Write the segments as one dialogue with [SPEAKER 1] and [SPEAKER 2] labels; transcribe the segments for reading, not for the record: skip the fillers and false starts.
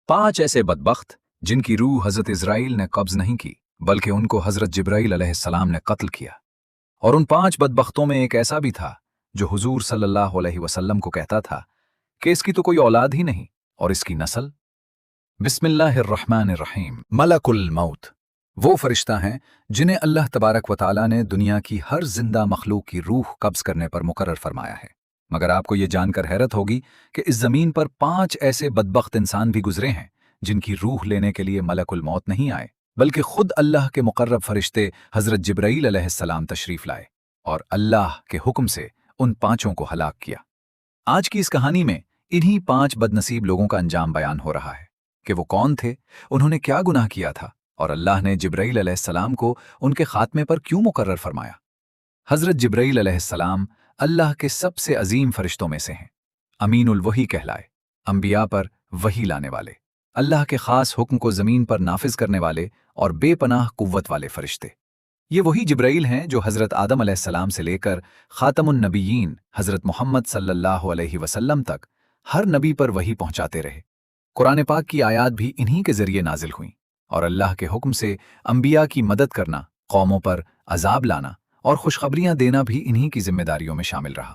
[SPEAKER 1] 5 ऐसे बदबख्त जिनकी रूह हजरत इज़राइल ने कब्ज नहीं की बल्कि उनको हजरत जिब्राइल अलैहिस्सलाम ने कत्ल किया। और उन 5 बदबख्तों में एक ऐसा भी था जो हुजूर सल्लल्लाहु अलैहि वसल्लम को कहता था कि इसकी तो कोई औलाद ही नहीं और इसकी नस्ल। बिस्मिल्लाहिर्रहमानिर्रहीम। मलकुल मौत वो फरिश्ता हैं जिन्हें अल्लाह तबारक व तआला ने दुनिया की हर जिंदा मखलूक की रूह कब्ज करने पर मुकर्रर फरमाया है। मगर आपको ये जानकर हैरत होगी कि इस जमीन पर 5 ऐसे बदबख्त इंसान भी गुजरे हैं जिनकी रूह लेने के लिए मलकुल मौत नहीं आए, बल्कि खुद अल्लाह के मुकर्रब फरिश्ते हजरत जिब्राइल अलैहिस्सलाम तशरीफ लाए और अल्लाह के हुक्म से उन 5 को हलाक किया। आज की इस कहानी में इन्हीं 5 बदनसीब लोगों का अंजाम बयान हो रहा है कि वो कौन थे, उन्होंने क्या गुनाह किया था और अल्लाह ने जिब्राइल अलैहिस्सलाम को उनके खात्मे पर क्यों मुकर्रर फरमाया। हजरत जिब्राइल अलैहिस्सलाम अल्लाह के सबसे अजीम फरिश्तों में से हैं। अमीनुल वही कहलाए, अंबिया पर वही लाने वाले, अल्लाह के खास हुक्म को जमीन पर नाफिज करने वाले और बेपनाह कुव्वत वाले फरिश्ते। ये वही जिब्राइल हैं जो हजरत आदम अलैहिस्सलाम से लेकर खातमुन नबीयीन हजरत मोहम्मद सल्लल्लाहु अलैहि वसल्लम तक हर नबी पर वही पहुंचाते रहे। कुरान पाक की आयात भी इन्हीं के जरिए नाजिल हुई और अल्लाह के हुक्म से अंबिया की मदद करना, कौमों पर अजाब लाना और खुशखबरियां देना भी इन्हीं की जिम्मेदारियों में शामिल रहा।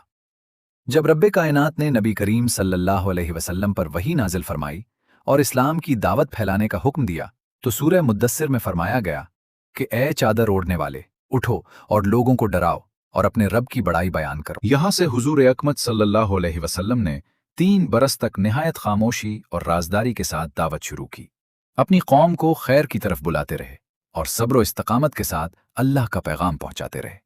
[SPEAKER 1] जब रब्बे कायनात ने नबी करीम सल्लल्लाहु अलैहि वसल्लम पर वही नाजिल फरमाई और इस्लाम की दावत फैलाने का हुक्म दिया तो सूरह मुद्दस्सिर में फरमाया गया कि ए चादर ओढ़ने वाले, उठो और लोगों को डराओ और अपने रब की बड़ाई बयान करो। यहां से हुजूर अकमत सल्लल्लाहु अलैहि वसल्लम ने 3 बरस तक निहायत खामोशी और राजदारी के साथ दावत शुरू की। अपनी कौम को खैर की तरफ बुलाते रहे और सब्र व इस्तकामत के साथ अल्लाह का पैगाम पहुंचाते रहे।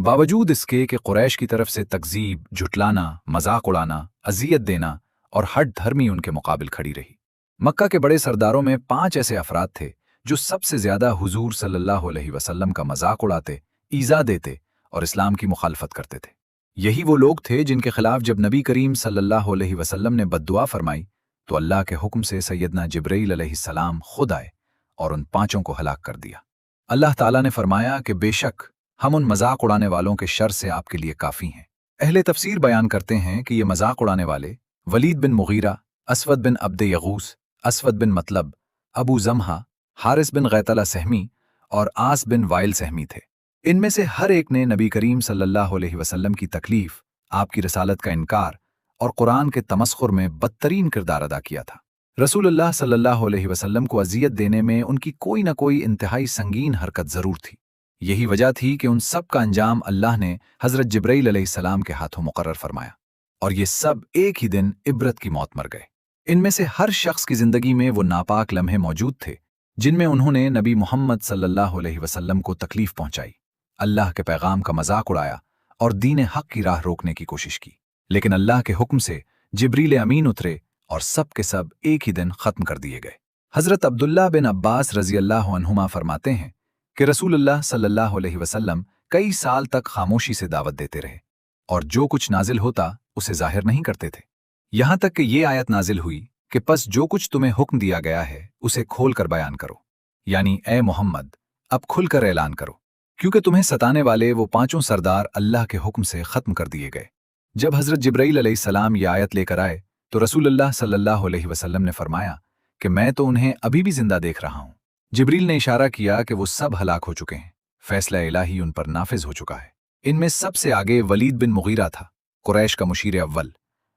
[SPEAKER 1] बावजूद इसके कि कुरैश की तरफ से तकजीब, झुटलाना, मजाक उड़ाना, अजियत देना और हट धर्मी उनके मुकाबिल खड़ी रही। मक्का के बड़े सरदारों में 5 ऐसे अफराद थे जो सबसे ज्यादा हुजूर सल्लल्लाहु अलैहि वसल्लम का मजाक उड़ाते, ईजा देते और इस्लाम की मुखालफत करते थे। यही वो लोग थे जिनके खिलाफ जब नबी करीम सल्लल्लाहु अलैहि वसल्लम ने बद्दुआ फरमाई तो अल्लाह के हुक्म से सैयदना जिब्राइल अलैहिस्सलाम खुद आए और उन 5 को हलाक कर दिया। अल्लाह ताला ने फरमाया कि बेशक हम उन मजाक उड़ाने वालों के शर से आपके लिए काफ़ी हैं। अहले तफसीर बयान करते हैं कि ये मजाक उड़ाने वाले वलीद बिन मुगीरा, असवद बिन अब्द यगूस, असवद बिन मतलब, अबू जमहा, हारिस बिन गैतला सहमी और आस बिन वाइल सहमी थे। इनमें से हर एक ने नबी करीम सल्लल्लाहु अलैहि वसल्लम की तकलीफ, आपकी रसालत का इनकार और कुरान के तमस्खुर में बदतरीन किरदार अदा किया था। रसूलुल्लाह सल्लल्लाहु अलैहि वसल्लम को अजियत देने में उनकी कोई न कोई इंतहाई संगीन हरकत जरूर थी। यही वजह थी कि उन सब का अंजाम अल्लाह ने हजरत जिब्राइल अलैहिस्सलाम के हाथों मुकर्रर फरमाया और ये सब एक ही दिन इबरत की मौत मर गए। इनमें से हर शख्स की जिंदगी में वो नापाक लम्हे मौजूद थे जिनमें उन्होंने नबी मोहम्मद सल्लल्लाहु अलैहि वसल्लम को तकलीफ पहुंचाई, अल्लाह के पैगाम का मजाक उड़ाया और दीन हक की राह रोकने की कोशिश की। लेकिन अल्लाह के हुक्म से जिब्रील अमीन उतरे और सब के सब एक ही दिन खत्म कर दिए गए। हजरत अब्दुल्लाह बिन अब्बास रजी अल्लाह अन्हुमा फरमाते हैं कि रसूलुल्लाह सल्लल्लाहु अलैहि वसल्लम कई साल तक खामोशी से दावत देते रहे और जो कुछ नाजिल होता उसे जाहिर नहीं करते थे। यहां तक कि ये आयत नाजिल हुई कि बस जो कुछ तुम्हें हुक्म दिया गया है उसे खोल कर बयान करो, यानी ए मोहम्मद अब खुलकर ऐलान करो, क्योंकि तुम्हें सताने वाले वो 5 सरदार अल्लाह के हुक्म से खत्म कर दिए गए। जब हजरत जिब्राइल अलैहिस्सलाम ये आयत लेकर आए तो रसूलुल्लाह सल्लल्लाहु अलैहि वसल्लम ने फरमाया कि मैं तो उन्हें अभी भी जिंदा देख रहा हूं। जिब्रील ने इशारा किया कि वो सब हलाक हो चुके हैं, फैसला इलाही उन पर नाफिज हो चुका है। इनमें सबसे आगे वलीद बिन मुगीरा था, कुरैश का मुशीर अव्वल,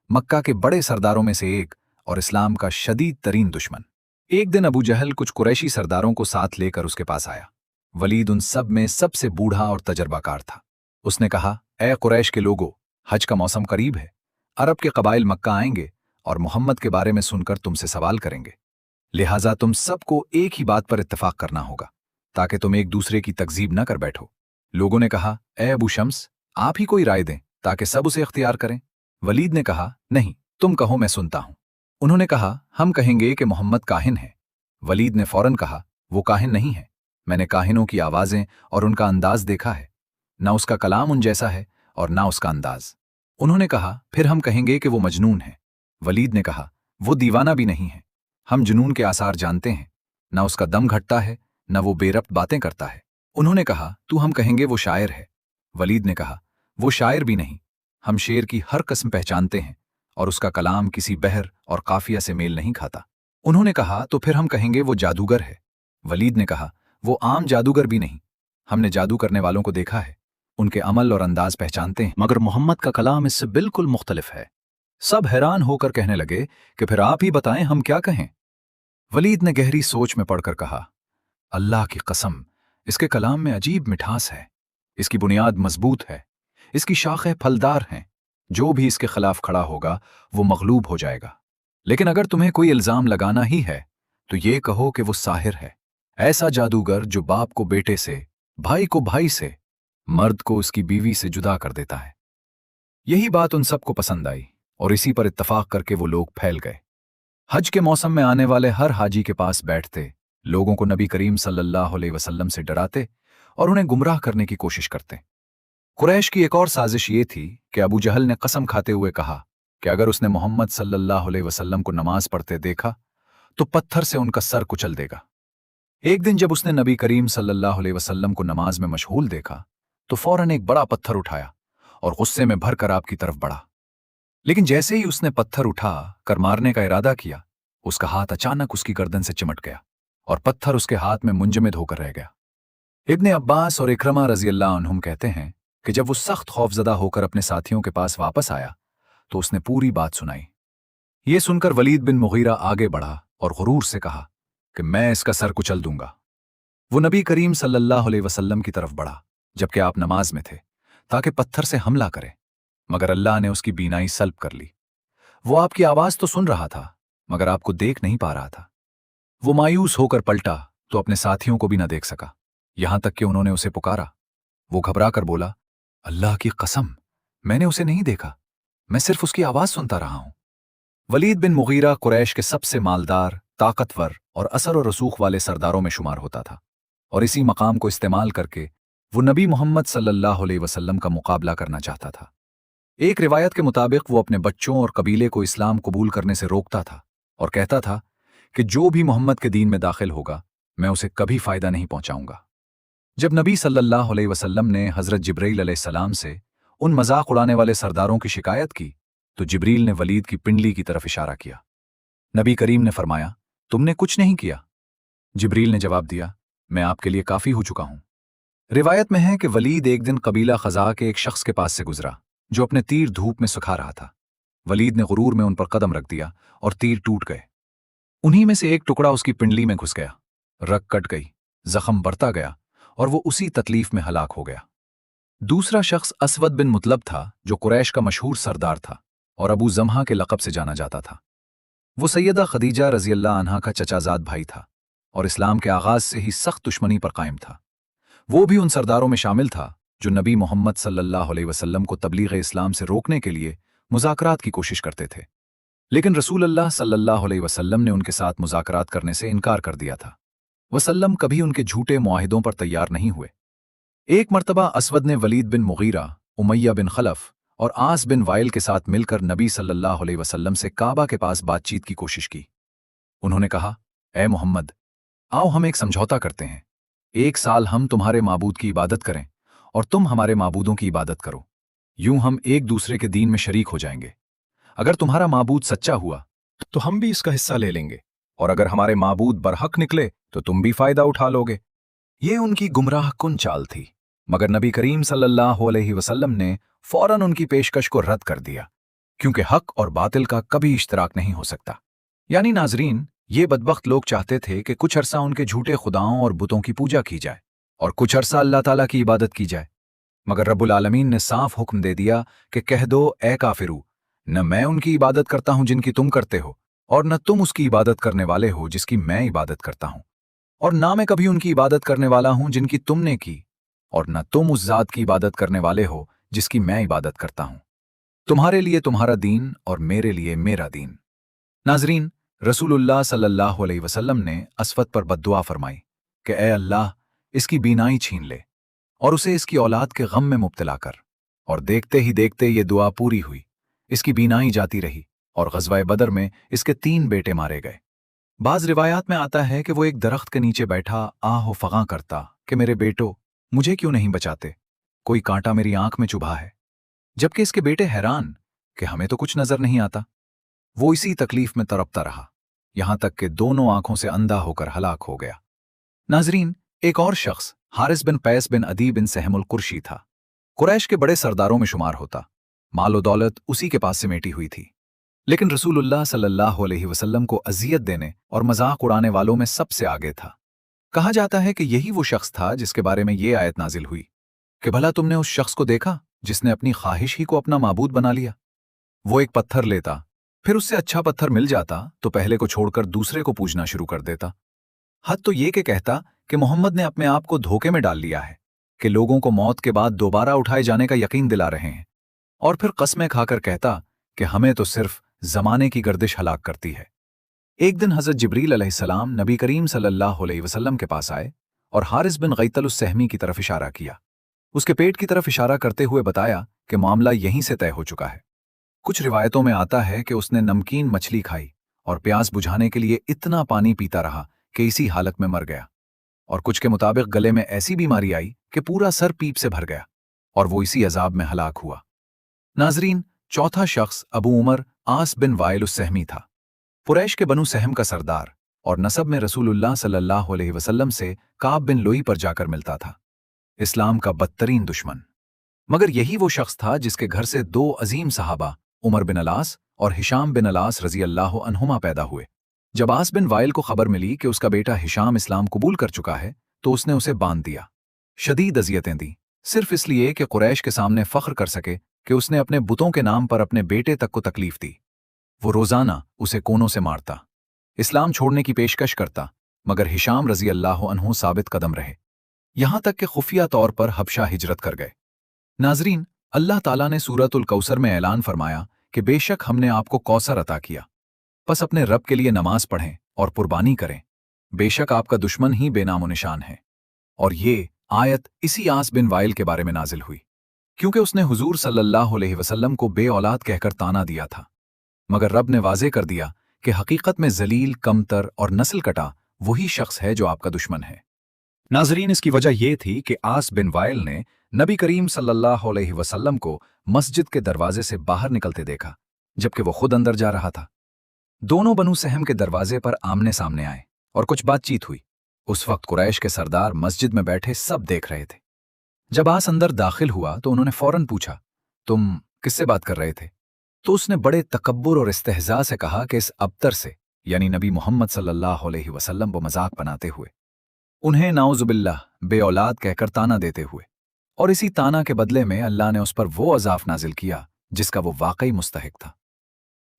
[SPEAKER 1] मक्का के बड़े सरदारों में से एक और इस्लाम का शदीद तरीन दुश्मन। एक दिन अबू जहल कुछ कुरैशी सरदारों को साथ लेकर उसके पास आया। वलीद उन सब में सबसे बूढ़ा और तजर्बाकार था। उसने कहा, ए कुरैश के लोगो, हज का मौसम करीब है, अरब के कबाइल मक्का आएंगे और मोहम्मद के बारे में सुनकर तुमसे सवाल करेंगे, लिहाजा तुम सबको एक ही बात पर इत्तेफाक करना होगा ताकि तुम एक दूसरे की तकजीब न कर बैठो। लोगों ने कहा, ए अबू शम्स, आप ही कोई राय दें ताकि सब उसे इख्तियार करें। वलीद ने कहा, नहीं, तुम कहो, मैं सुनता हूं। उन्होंने कहा, हम कहेंगे कि मोहम्मद काहिन है। वलीद ने फौरन कहा, वो काहिन नहीं है, मैंने काहिनों की आवाजें और उनका अंदाज देखा है, ना उसका कलाम उन जैसा है और ना उसका अंदाज। उन्होंने कहा, फिर हम कहेंगे कि वो मजनून है। वलीद ने कहा, वो दीवाना भी नहीं है, हम जुनून के आसार जानते हैं, ना उसका दम घटता है ना वो बेरब्त बातें करता है। उन्होंने कहा, तू हम कहेंगे वो शायर है। वलीद ने कहा, वो शायर भी नहीं, हम शेर की हर किस्म पहचानते हैं और उसका कलाम किसी बहर और काफिया से मेल नहीं खाता। उन्होंने कहा, तो फिर हम कहेंगे वो जादूगर है। वलीद ने कहा, वो आम जादूगर भी नहीं, हमने जादू करने वालों को देखा है, उनके अमल और अंदाज पहचानते हैं, मगर मोहम्मद का कलाम इससे बिल्कुल मुख्तलिफ है। सब हैरान होकर कहने लगे कि फिर आप ही बताएं, हम क्या कहें। वलीद ने गहरी सोच में पड़कर कहा, अल्लाह की कसम, इसके कलाम में अजीब मिठास है, इसकी बुनियाद मजबूत है, इसकी शाखें फलदार हैं, जो भी इसके खिलाफ खड़ा होगा वो मगलूब हो जाएगा। लेकिन अगर तुम्हें कोई इल्जाम लगाना ही है तो ये कहो कि वो साहिर है, ऐसा जादूगर जो बाप को बेटे से, भाई को भाई से, मर्द को उसकी बीवी से जुदा कर देता है। यही बात उन सबको पसंद आई और इसी पर इत्तफाक करके वो लोग फैल गए। हज के मौसम में आने वाले हर हाजी के पास बैठते, लोगों को नबी करीम सल्लल्लाहु अलैहि वसल्लम से डराते और उन्हें गुमराह करने की कोशिश करते। कुरैश की एक और साजिश ये थी कि अबू जहल ने कसम खाते हुए कहा कि अगर उसने मोहम्मद सल्लल्लाहु अलैहि वसल्लम को नमाज पढ़ते देखा तो पत्थर से उनका सर कुचल देगा। एक दिन जब उसने नबी करीम सल्लल्लाहु अलैहि वसल्लम को नमाज में मशगूल देखा तो फौरन एक बड़ा पत्थर उठाया और गुस्से में भरकर आपकी तरफ बढ़ा। लेकिन जैसे ही उसने पत्थर उठा कर मारने का इरादा किया, उसका हाथ अचानक उसकी गर्दन से चिमट गया और पत्थर उसके हाथ में मुंजमद होकर रह गया। इब्ने अब्बास और इकरमा रजी अल्लाह अन्हुम कहते हैं कि जब वो सख्त खौफजदा होकर अपने साथियों के पास वापस आया तो उसने पूरी बात सुनाई। ये सुनकर वलीद बिन मुगीरा आगे बढ़ा और गुरूर से कहा कि मैं इसका सर कुचल दूंगा। वो नबी करीम सल्लल्लाहु अलैहि वसल्लम की तरफ बढ़ा जबकि आप नमाज में थे, ताकि पत्थर से हमला करे, मगर अल्लाह ने उसकी बीनाई सल्ब कर ली। वो आपकी आवाज तो सुन रहा था मगर आपको देख नहीं पा रहा था। वो मायूस होकर पलटा तो अपने साथियों को भी न देख सका, यहां तक कि उन्होंने उसे पुकारा। वो घबरा कर बोला, अल्लाह की कसम, मैंने उसे नहीं देखा, मैं सिर्फ उसकी आवाज सुनता रहा हूं। वलीद बिन मुगीरा कुरैश के सबसे मालदार, ताकतवर और असर और रसूख वाले सरदारों में शुमार होता था और इसी मकाम को इस्तेमाल करके वो नबी मोहम्मद सल्लल्लाहु अलैहि वसल्लम का मुकाबला करना चाहता था। एक रिवायत के मुताबिक वो अपने बच्चों और कबीले को इस्लाम कबूल करने से रोकता था और कहता था कि जो भी मोहम्मद के दीन में दाखिल होगा मैं उसे कभी फायदा नहीं पहुंचाऊंगा। जब नबी सल्लल्लाहु अलैहि वसल्लम ने हजरत जिब्रील अलैहिस्सलाम से उन मजाक उड़ाने वाले सरदारों की शिकायत की तो जिब्रील ने वलीद की पिंडली की तरफ इशारा किया। नबी करीम ने फरमाया, तुमने कुछ नहीं किया। जिब्रील ने जवाब दिया, मैं आपके लिए काफी हो चुका हूं। रिवायत में है कि वलीद एक दिन कबीला खजा के एक शख्स के पास से गुजरा जो अपने तीर धूप में सुखा रहा था। वलीद ने गुरूर में उन पर कदम रख दिया और तीर टूट गए। उन्हीं में से एक टुकड़ा उसकी पिंडली में घुस गया, रग कट गई, जख्म बढ़ता गया और वो उसी तकलीफ में हलाक हो गया। दूसरा शख्स असवद बिन मुतलब था जो कुरैश का मशहूर सरदार था और अबू जम्हा के लक़ब से जाना जाता था। वो सैयदा खदीजा रजी अल्लाह अन्हा का चचाजाद भाई था और इस्लाम के आगाज से ही सख्त दुश्मनी पर कायम था। वो भी उन सरदारों में शामिल था जो नबी मोहम्मद सल्लल्लाहु अलैहि वसल्लम को तबलीग इस्लाम से रोकने के लिए मुज़ाकरात की कोशिश करते थे, लेकिन रसूल अल्लाह सल्लल्लाहु अलैहि वसल्लम ने उनके साथ मुज़ाकरात करने से इनकार कर दिया था। वसल्लम कभी उनके झूठे मुआहिदों पर तैयार नहीं हुए। एक मर्तबा असवद ने वलीद बिन मुगीरा, उमैया बिन खलफ और आस बिन वाइल के साथ मिलकर नबी सल्लल्लाहु अलैहि वसल्लम से काबा के पास बातचीत की कोशिश की। उन्होंने कहा, ए मोहम्मद, आओ हम एक समझौता करते हैं। एक साल हम तुम्हारे माबूद की इबादत करें और तुम हमारे माबूदों की इबादत करो। यूं हम एक दूसरे के दीन में शरीक हो जाएंगे। अगर तुम्हारा माबूद सच्चा हुआ तो हम भी इसका हिस्सा ले लेंगे, और अगर हमारे माबूद बरहक निकले तो तुम भी फायदा उठा लोगे। ये उनकी गुमराह कुन चाल थी, मगर नबी करीम सल्लल्लाहु अलैहि वसल्लम ने फौरन उनकी पेशकश को रद्द कर दिया, क्योंकि हक और बातिल का कभी इश्तराक नहीं हो सकता। यानी नाजरीन, ये बदबख्त लोग चाहते थे कि कुछ अरसा उनके झूठे खुदाओं और बुतों की पूजा की जाए और कुछ अरसा अल्लाह ताला की इबादत की जाए, मगर रब्बुल आलमीन ने साफ हुक्म दे दिया कि कह दो, ए काफिरू, न मैं उनकी इबादत करता हूं जिनकी तुम करते हो, और न तुम उसकी इबादत करने वाले हो जिसकी मैं इबादत करता हूं, और ना मैं कभी उनकी इबादत करने वाला हूं जिनकी तुमने की, और न तुम उस जात की इबादत करने वाले हो जिसकी मैं इबादत करता हूं। तुम्हारे लिए तुम्हारा दीन और मेरे लिए मेरा दीन। नाजरीन, रसूलुल्लाह सल्लल्लाहु अलैहि वसल्लम ने असवद पर बद्दुआ फरमाई कि ए अल्लाह, इसकी बीनाई छीन ले और उसे इसकी औलाद के गम में मुब्तला कर। और देखते ही देखते ये दुआ पूरी हुई, इसकी बीनाई जाती रही और ग़ज़वा बदर में इसके 3 बेटे मारे गए। बाज़ रिवायात में आता है कि वो एक दरख्त के नीचे बैठा आहो फगां करता कि मेरे बेटो, मुझे क्यों नहीं बचाते, कोई कांटा मेरी आंख में चुभा है। जबकि इसके बेटे हैरान कि हमें तो कुछ नजर नहीं आता। वो इसी तकलीफ में तड़पता रहा। यहां तक कि दोनों आंखों से अंधा होकर हलाक हो गया। नाजरीन, एक और शख्स हारिस बिन कैस बिन अदी बिन सहमुल कुरशी था। कुरैश के बड़े सरदारों में शुमार होता। मालो दौलत उसी के पास सिमेटी हुई थी। लेकिन रसूलुल्लाह सल्लल्लाहु अलैहि वसल्लम को अजियत देने और मजाक उड़ाने वालों में सबसे आगे था। कहा जाता है कि यही वो शख्स था जिसके बारे में ये आयत नाजिल हुई कि भला तुमने उस शख्स को देखा जिसने अपनी ख्वाहिश ही को अपना माबूद बना लिया। वो एक पत्थर लेता, फिर उससे अच्छा पत्थर मिल जाता तो पहले को छोड़कर दूसरे को पूजना शुरू कर देता। हद तो ये कि कहता कि मोहम्मद ने अपने आप को धोखे में डाल लिया है कि लोगों को मौत के बाद दोबारा उठाए जाने का यकीन दिला रहे हैं, और फिर कस्में खाकर कहता कि हमें तो सिर्फ जमाने की गर्दिश हलाक करती है। एक दिन हजरत जिब्रील अलैहिस्सलाम नबी करीम सल्लल्लाहु अलैहि वसल्लम के पास आए और हारिस बिन गैतल उस सहमी की तरफ इशारा किया। उसके पेट की तरफ इशारा करते हुए बताया कि मामला यहीं से तय हो चुका है। कुछ रिवायतों में आता है कि उसने नमकीन मछली खाई और प्यास बुझाने के लिए इतना पानी पीता रहा कि इसी हालत में मर गया, और कुछ के मुताबिक गले में ऐसी बीमारी आई कि पूरा सर पीप से भर गया और वो इसी अजाब में हलाक हुआ। नाजरीन, चौथा शख्स अबू उमर आस बिन वाइल उस सहमी था। कुरैश के बनु सहम का सरदार और नसब में रसूलुल्लाह सल्लल्लाहु अलैहि वसल्लम से काब बिन लोई पर जाकर मिलता था। इस्लाम का बदतरीन दुश्मन। मगर यही वो शख्स था जिसके घर से दो अजीम सहाबा उमर बिन अलास और हिशाम बिन अलास रजी अल्लाह अन्हुमा पैदा हुए। जब आस बिन वाइल को खबर मिली कि उसका बेटा हिशाम इस्लाम कबूल कर चुका है तो उसने उसे बांध दिया, शदीद अजियतें दी, सिर्फ इसलिए कि कुरैश के सामने फख्र कर सके कि उसने अपने बुतों के नाम पर अपने बेटे तक को तकलीफ दी। वो रोजाना उसे कोनों से मारता, इस्लाम छोड़ने की पेशकश करता, मगर हिशाम रजी अल्लाह अन्हु साबित कदम रहे, यहां तक कि खुफिया तौर पर हबशा हिजरत कर गए। नाजरीन, अल्लाह ताला ने सूरतुल कौसर में ऐलान फरमाया कि बेशक हमने आपको कौसर अता किया, बस अपने रब के लिए नमाज पढ़ें और कुर्बानी करें, बेशक आपका दुश्मन ही बेनामो निशान है। और ये आयत इसी आस बिन वाइल के बारे में नाजिल हुई क्योंकि उसने हुजूर सल्लल्लाहु अलैहि वसल्लम को बे औलाद कहकर ताना दिया था, मगर रब ने वाजे कर दिया कि हकीकत में जलील, कमतर और नस्ल कटा वही शख्स है जो आपका दुश्मन है। नाजरीन, इसकी वजह यह थी कि आस बिन वाइल ने नबी करीम सल्लल्लाहु अलैहि वसल्लम को मस्जिद के दरवाजे से बाहर निकलते देखा जबकि वो खुद अंदर जा रहा था। दोनों बनु सहम के दरवाजे पर आमने सामने आए और कुछ बातचीत हुई। उस वक्त कुरैश के सरदार मस्जिद में बैठे सब देख रहे थे। जब आस अंदर दाखिल हुआ तो उन्होंने फौरन पूछा, तुम किससे बात कर रहे थे? तो उसने बड़े तकब्बुर और इस्तेहजा से कहा कि इस अबतर से, यानी नबी मोहम्मद सल्लल्लाहु अलैहि वसल्लम को मजाक बनाते हुए, उन्हें नाउजुबिल्लाह बे औलाद कहकर ताना देते हुए, और इसी ताना के बदले में अल्लाह ने उस पर वो अजाफ नाजिल किया जिसका वो वाकई मुस्तहिक था।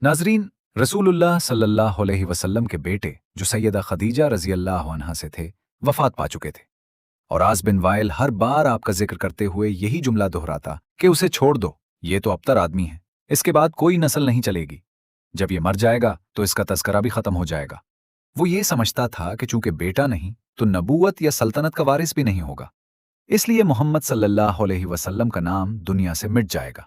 [SPEAKER 1] नाजरीन, रसूलुल्लाह सल्लल्लाहु अलैहि वसल्लम के बेटे जो सैयदा खदीजा रजी अल्लाह अन्हा से थे वफात पा चुके थे, और आस बिन वाइल हर बार आपका जिक्र करते हुए यही जुमला दोहराता कि उसे छोड़ दो, ये तो अबतर आदमी है, इसके बाद कोई नस्ल नहीं चलेगी, जब ये मर जाएगा तो इसका तस्करा भी खत्म हो जाएगा। वो ये समझता था कि चूंकि बेटा नहीं तो नबूवत या सल्तनत का वारिस भी नहीं होगा, इसलिए मोहम्मद सल्लल्लाहु अलैहि वसल्लम का नाम दुनिया से मिट जाएगा।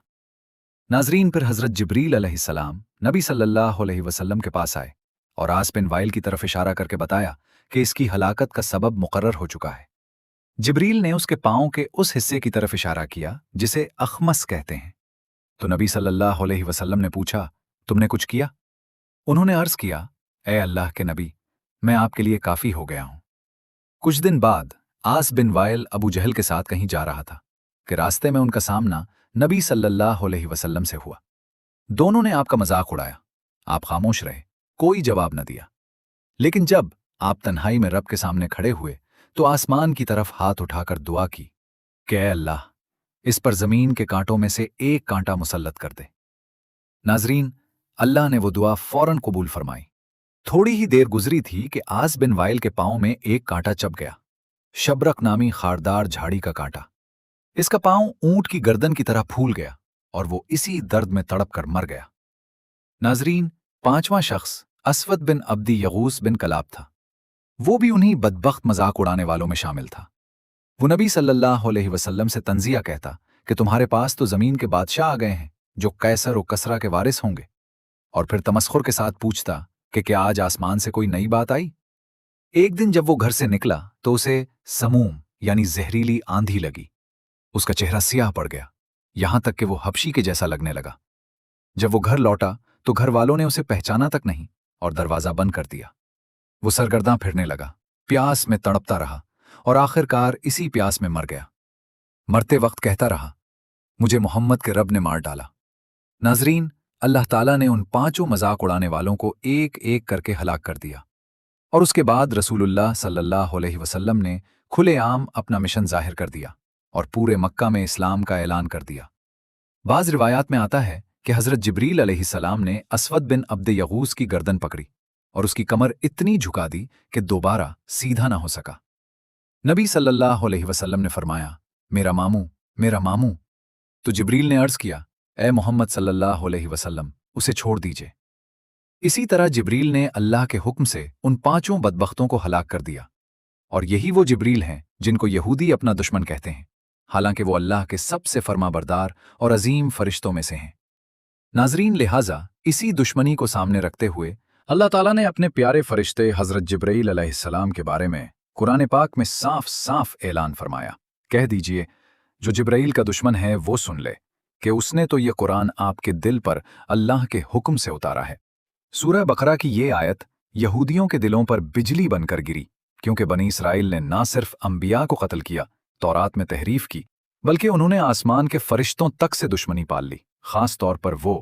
[SPEAKER 1] नाजरीन, फिर हजरत जिब्रील अलैहिस्सलाम नबी सल्लल्लाहु अलैहि वसल्लम के पास आए और आस बिन वाइल की तरफ इशारा करके बताया कि इसकी हलाकत का सबब मुकर्रर हो चुका है। जिब्रील ने उसके पांव के उस हिस्से की तरफ इशारा किया जिसे अखमस कहते हैं। तो नबी सल्लल्लाहु अलैहि वसल्लम ने पूछा, तुमने कुछ किया? उन्होंने अर्ज किया, ए अल्लाह के नबी, मैं आपके लिए काफी हो गया हूं। कुछ दिन बाद आस बिन वाइल अबू जहल के साथ कहीं जा रहा था कि रास्ते में उनका सामना नबी सल्लल्लाहु अलैहि वसल्लम से हुआ। दोनों ने आपका मजाक उड़ाया, आप खामोश रहे, कोई जवाब न दिया। लेकिन जब आप तन्हाई में रब के सामने खड़े हुए तो आसमान की तरफ हाथ उठाकर दुआ की कि ऐ अल्लाह, इस पर जमीन के कांटों में से एक कांटा मुसल्लत कर दे। नाजरीन, अल्लाह ने वो दुआ फौरन कबूल फरमाई। थोड़ी ही देर गुजरी थी कि आस बिन वाइल के पांव में एक कांटा चप गया, शबरक नामी खारदार झाड़ी का कांटा। इसका पांव ऊंट की गर्दन की तरह फूल गया और वो इसी दर्द में तड़प कर मर गया। नाजरीन, पांचवां शख्स असवद बिन अब्दी यगूस बिन कलाब था। वो भी उन्हीं बदबख्त मजाक उड़ाने वालों में शामिल था। वो नबी सल्लल्लाहु अलैहि वसल्लम से तंजिया कहता कि तुम्हारे पास तो जमीन के बादशाह आ गए हैं जो कैसर और कसरा के वारिस होंगे, और फिर तमस्खुर के साथ पूछता कि क्या आज आसमान से कोई नई बात आई। एक दिन जब वो घर से निकला तो उसे समूम यानी जहरीली आंधी लगी। उसका चेहरा सियाह पड़ गया, यहां तक कि वो हबशी के जैसा लगने लगा। जब वो घर लौटा तो घर वालों ने उसे पहचाना तक नहीं, और दरवाज़ा बंद कर दिया। वो सरगर्दां फिरने लगा, प्यास में तड़पता रहा और आखिरकार इसी प्यास में मर गया। मरते वक्त कहता रहा, मुझे मोहम्मद के रब ने मार डाला। नाजरीन, अल्लाह ताला ने उन पांचों मजाक उड़ाने वालों को एक एक करके हलाक कर दिया और उसके बाद रसूलुल्लाह सल्लल्लाहु अलैहि वसल्लम ने खुलेआम अपना मिशन जाहिर कर दिया और पूरे मक्का में इस्लाम का ऐलान कर दिया। बाज़ रिवायात में आता है कि हज़रत जिब्रील अलैहिस्सलाम ने असवद बिन अब्द यगूस की गर्दन पकड़ी और उसकी कमर इतनी झुका दी कि दोबारा सीधा ना हो सका। नबी सल्लल्लाहु अलैहि वसल्लम ने फरमाया, मेरा मामू, मेरा मामू। तो जिब्रील ने अर्ज़ किया, ए मोहम्मद सल्लल्लाहु अलैहि वसल्लम, उसे छोड़ दीजिए। इसी तरह जिब्रील ने अल्लाह के हुक्म से उन पांचों बदबख्तों को हलाक कर दिया। और यही वो जिब्रील हैं जिनको यहूदी अपना दुश्मन कहते हैं, हालांकि वो अल्लाह के सबसे फरमाबरदार और अजीम फरिश्तों में से हैं। नाजरीन, लिहाजा इसी दुश्मनी को सामने रखते हुए अल्लाह ताला ने अपने प्यारे फरिश्ते हज़रत जिब्रील अलैहिस्सलाम के बारे में कुरान पाक में साफ साफ ऐलान फरमाया। कह दीजिए, जो जिब्रील का दुश्मन है वो सुन ले कि उसने तो ये कुरान आपके दिल पर अल्लाह के हुक्म से उतारा है। सूरह बकरा की ये आयत यहूदियों के दिलों पर बिजली बनकर गिरी, क्योंकि बनी इसराइल ने ना सिर्फ अंबिया को कत्ल किया, तौरात में तहरीफ की, बल्कि उन्होंने आसमान के फरिश्तों तक से दुश्मनी पाल ली। खास तौर पर वो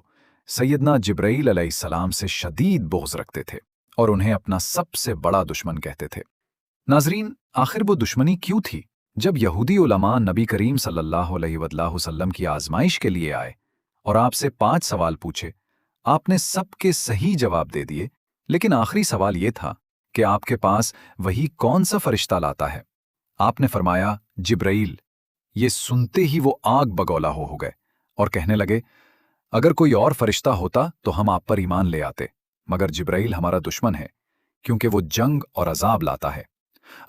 [SPEAKER 1] सैयदना जिब्रील अलैहिस्सलाम से शदीद बुग़्ज़ रखते थे और उन्हें अपना सबसे बड़ा दुश्मन कहते थे। नाजरीन, आखिर वो दुश्मनी क्यों थी? जब यहूदी उलमा नबी करीम सल्लल्लाहु अलैहि वसल्लम की आजमाइश के लिए आए और आपसे 5 सवाल पूछे, आपने सबके सही जवाब दे दिए, लेकिन आखिरी सवाल ये था कि आपके पास वही कौन सा फरिश्ता लाता है? आपने फरमाया, जिब्रील। ये सुनते ही वो आग बगौला हो गए और कहने लगे, अगर कोई और फरिश्ता होता तो हम आप पर ईमान ले आते, मगर जिब्रील हमारा दुश्मन है, क्योंकि वो जंग और अजाब लाता है।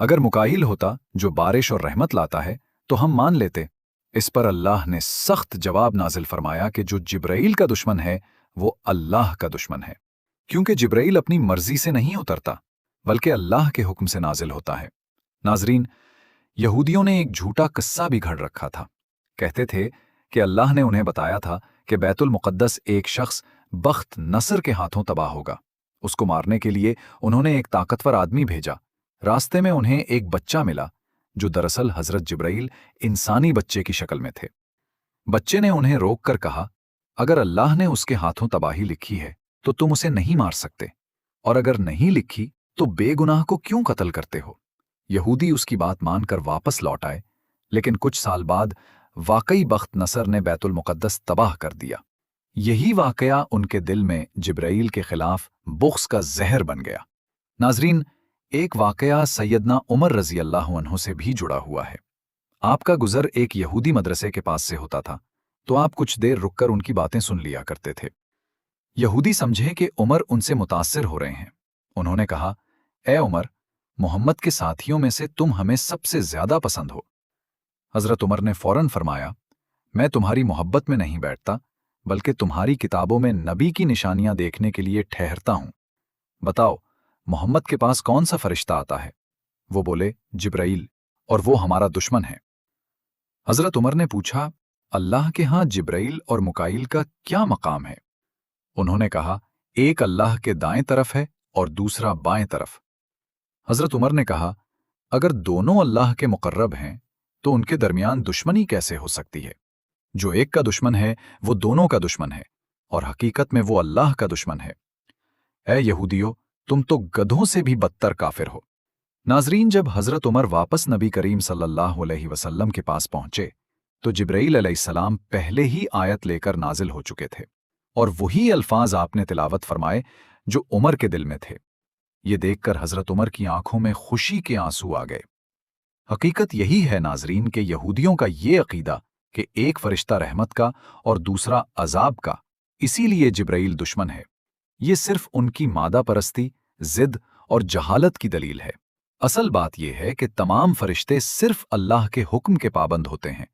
[SPEAKER 1] अगर मुकाइल होता, जो बारिश और रहमत लाता है, तो हम मान लेते। इस पर अल्लाह ने सख्त जवाब नाजिल फरमाया कि जो जिब्रील का दुश्मन है वो अल्लाह का दुश्मन है, क्योंकि जिब्रील अपनी मर्जी से नहीं उतरता, बल्कि अल्लाह के हुक्म से नाजिल होता है। नाजरीन, यहूदियों ने एक झूठा किस्सा भी घड़ रखा था। कहते थे कि अल्लाह ने उन्हें बताया था कि बैतुल मुक़द्दस एक शख्स बख्त नसर के हाथों तबाह होगा। उसको मारने के लिए उन्होंने एक ताकतवर आदमी भेजा। रास्ते में उन्हें एक बच्चा मिला, जो दरअसल हज़रत जिब्रील इंसानी बच्चे की शक्ल में थे। बच्चे ने उन्हें रोककर कहा, अगर अल्लाह ने उसके हाथों तबाही लिखी है तो तुम उसे नहीं मार सकते, और अगर नहीं लिखी तो बेगुनाह को क्यों कत्ल करते हो? यहूदी उसकी बात मानकर वापस लौट आए, लेकिन कुछ साल बाद वाकई बख्त नसर ने बैतुल मुक़द्दस तबाह कर दिया। यही वाकया उनके दिल में जिब्रील के खिलाफ बुग़्ज़ का जहर बन गया। नाजरीन, एक वाकया सैयदना उमर रज़ी अल्लाह अन्हु से भी जुड़ा हुआ है। आपका गुजर एक यहूदी मदरसे के पास से होता था, तो आप कुछ देर रुककर उनकी बातें सुन लिया करते थे। यहूदी समझे कि उमर उनसे मुतासिर हो रहे हैं। उन्होंने कहा, ए उमर, मोहम्मद के साथियों में से तुम हमें सबसे ज्यादा पसंद हो। हजरत उमर ने फौरन फरमाया, मैं तुम्हारी मोहब्बत में नहीं बैठता, बल्कि तुम्हारी किताबों में नबी की निशानियां देखने के लिए ठहरता हूं। बताओ, मोहम्मद के पास कौन सा फरिश्ता आता है? वो बोले, जिब्रील, और वो हमारा दुश्मन है। हजरत उमर ने पूछा, अल्लाह के हां जिब्रील और मुकाइल का क्या मकाम है? उन्होंने कहा, एक अल्लाह के दाएं तरफ है और दूसरा बाएं तरफ। हजरत उमर ने कहा, अगर दोनों अल्लाह के मुकर्रब हैं तो उनके दरमियान दुश्मनी कैसे हो सकती है? जो एक का दुश्मन है वो दोनों का दुश्मन है, और हकीकत में वो अल्लाह का दुश्मन है। ऐ यहूदियों, तुम तो गधों से भी बदतर काफिर हो। नाजरीन, जब हजरत उमर वापस नबी करीम सल्लल्लाहु अलैहि वसल्लम के पास पहुंचे तो जिब्रील अलैहिस्सलाम पहले ही आयत लेकर नाजिल हो चुके थे, और वही अल्फाज आपने तिलावत फरमाए जो उमर के दिल में थे। ये देखकर हजरत उमर की आंखों में खुशी के आंसू आ गए। हकीकत यही है नाजरीन कि यहूदियों का ये अकीदा कि एक फरिश्ता रहमत का और दूसरा अजाब का, इसीलिए जिब्रील दुश्मन है, ये सिर्फ उनकी मादा परस्ती, जिद और जहालत की दलील है। असल बात यह है कि तमाम फरिश्ते सिर्फ अल्लाह के हुक्म के पाबंद होते हैं।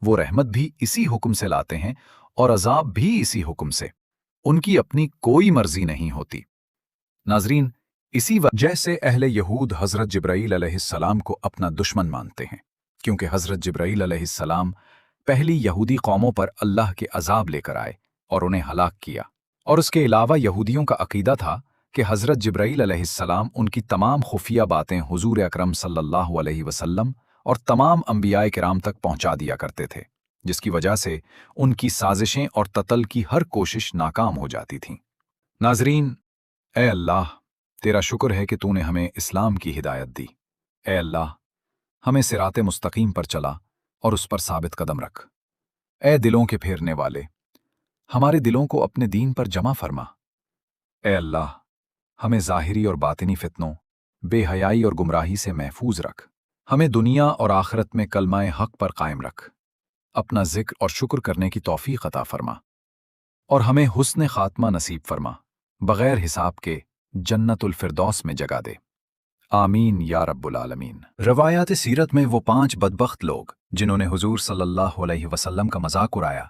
[SPEAKER 1] वो रहमत भी इसी हुक्म से लाते हैं और अजाब भी इसी हुक्म से। उनकी अपनी कोई मर्जी नहीं होती। नाजरीन, इसी वजह से अहले यहूद हजरत जिब्रील अलैहिस्सलाम को अपना दुश्मन मानते हैं, क्योंकि हजरत जिब्रील अलैहिस्सलाम पहली यहूदी कौमों पर अल्लाह के अजाब लेकर आए और उन्हें हलाक किया। और उसके अलावा यहूदियों का अकीदा था کہ حضرت جبرائیل علیہ السلام उनकी तमाम खुफिया बातें हुजूर अकरम सल्लल्लाहु अलैहि वसल्लम और तमाम अंबियाए किराम तक पहुंचा दिया करते थे, जिसकी वजह से उनकी साजिशें और ततल की हर कोशिश नाकाम हो जाती थीं। नाजरीन, ए अल्लाह, तेरा शुक्र है कि तूने हमें इस्लाम की हिदायत दी। ए अल्लाह, हमें सिराते मुस्तकीम पर चला और उस पर साबित कदम रख। ए दिलों के फेरने वाले, हमारे दिलों को अपने दीन पर जमा फरमा। ए अल्लाह, हमें ज़ाहिरी और बातिनी फितनों, बेहयाई और गुमराही से महफूज रख। हमें दुनिया और आखिरत में कलमाए हक पर कायम रख। अपना जिक्र और शुक्र करने की तौफीक अता फरमा और हमें हुस्न खात्मा नसीब फरमा, बगैर हिसाब के जन्नतुल फिरदौस में जगा दे। आमीन या रब्बुल आलमीन। रवायात सीरत में वो 5 बदबख्त लोग जिन्होंने हुजूर सल्लल्लाहु अलैहि वसल्लम का मजाक उड़ाया,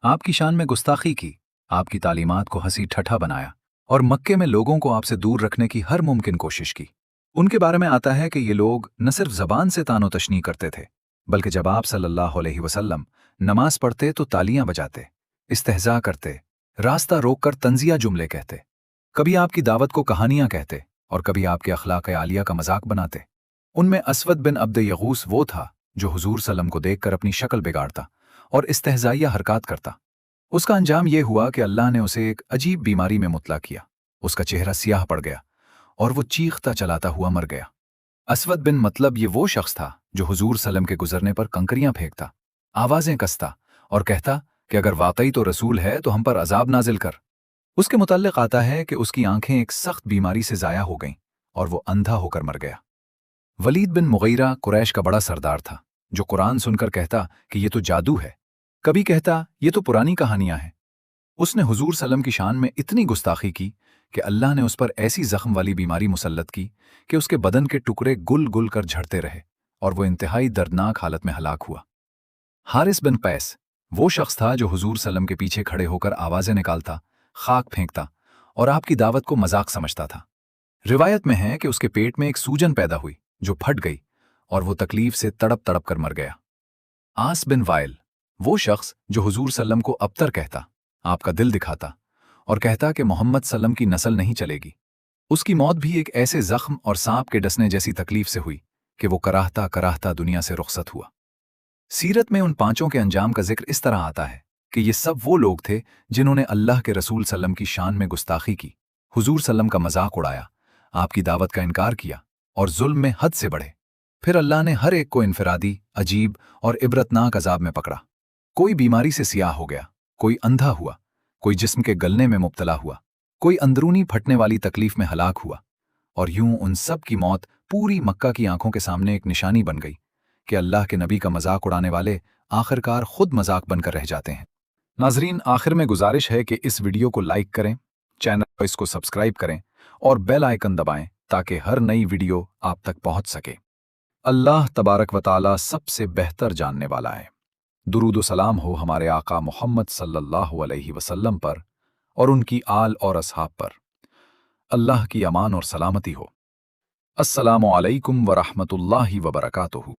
[SPEAKER 1] आपकी शान में गुस्ताखी की, आपकी तालीमात को हंसी ठट्ठा बनाया और मक्के में लोगों को आपसे दूर रखने की हर मुमकिन कोशिश की। उनके बारे में आता है कि ये लोग न सिर्फ जबान से तानो तशनी करते थे, बल्कि जब आप सल्लल्लाहु अलैहि वसल्लम नमाज पढ़ते तो तालियां बजाते, इस्तेहजा करते, रास्ता रोककर तंजिया जुमले कहते, कभी आपकी दावत को कहानियां कहते और कभी आपके अखलाक आलिया का मजाक बनाते। उनमें असवद बिन अब्द यगूस वो था जो हुजूर सल्लम को देखकर अपनी शक्ल बिगाड़ता और इस्तेहजाइया हरकत करता। उसका अंजाम यह हुआ कि अल्लाह ने उसे एक अजीब बीमारी में मुतला किया। उसका चेहरा सियाह पड़ गया और वो चीखता चलाता हुआ मर गया। असवद बिन मतलब ये वो शख्स था जो हुजूर सल्लम के गुजरने पर कंकरियां फेंकता, आवाजें कसता और कहता कि अगर वाकई तो रसूल है तो हम पर अजाब नाजिल कर। उसके मुताल्लिक आता है कि उसकी आंखें एक सख्त बीमारी से जाया हो गईं और वो अंधा होकर मर गया। वलीद बिन मुगीरा कुरैश का बड़ा सरदार था, जो कुरान सुनकर कहता कि ये तो जादू है, कभी कहता ये तो पुरानी कहानियां हैं। उसने हुजूर सल्लम की शान में इतनी गुस्ताखी की कि अल्लाह ने उस पर ऐसी जख्म वाली बीमारी मुसल्लत की कि उसके बदन के टुकड़े गुल गुल कर झड़ते रहे और वो इंतहाई दर्दनाक हालत में हलाक हुआ। हारिस बिन कैस वो शख्स था जो हुजूर सल्लम के पीछे खड़े होकर आवाजें निकालता, खाक फेंकता और आपकी दावत को मजाक समझता था। रिवायत में है कि उसके पेट में एक सूजन पैदा हुई जो फट गई और वो तकलीफ से तड़प तड़प कर मर गया। आस बिन वाइल वो शख्स जो हुजूर सल्लम को अबतर कहता, आपका दिल दिखाता और कहता कि मोहम्मद सल्लम की नस्ल नहीं चलेगी। उसकी मौत भी एक ऐसे जख्म और सांप के डसने जैसी तकलीफ से हुई कि वो कराहता कराहता दुनिया से रुखसत हुआ। सीरत में उन 5 के अंजाम का जिक्र इस तरह आता है कि ये सब वो लोग थे जिन्होंने अल्लाह के रसूल सल्लम की शान में गुस्ताखी की, हुजूर सल्लम का मजाक उड़ाया, आपकी दावत का इनकार किया और जुल्म में हद से बढ़े। फिर अल्लाह ने हर एक को इनफरादी, अजीब और इबरतनाक अजाब में पकड़ा। कोई बीमारी से सियाह हो गया, कोई अंधा हुआ, कोई जिस्म के गलने में मुब्तला हुआ, कोई अंदरूनी फटने वाली तकलीफ में हलाक हुआ। और यूं उन सब की मौत पूरी मक्का की आंखों के सामने एक निशानी बन गई कि अल्लाह के नबी का मजाक उड़ाने वाले आखिरकार खुद मजाक बनकर रह जाते हैं। नाजरीन, आखिर में गुजारिश है कि इस वीडियो को लाइक करें, चैनल को इसको सब्सक्राइब करें और बेल आइकन दबाएं ताकि हर नई वीडियो आप तक पहुंच सके। अल्लाह तबारक व ताला सबसे बेहतर जानने वाला है। दुरूद व सलाम हो हमारे आका मोहम्मद सल्लल्लाहु अलैहि वसल्लम पर और उनकी आल और असहाब पर। अल्लाह की अमान और सलामती हो। अस्सलामु अलैकुम व रहमतुल्लाहि व बरकातुहू।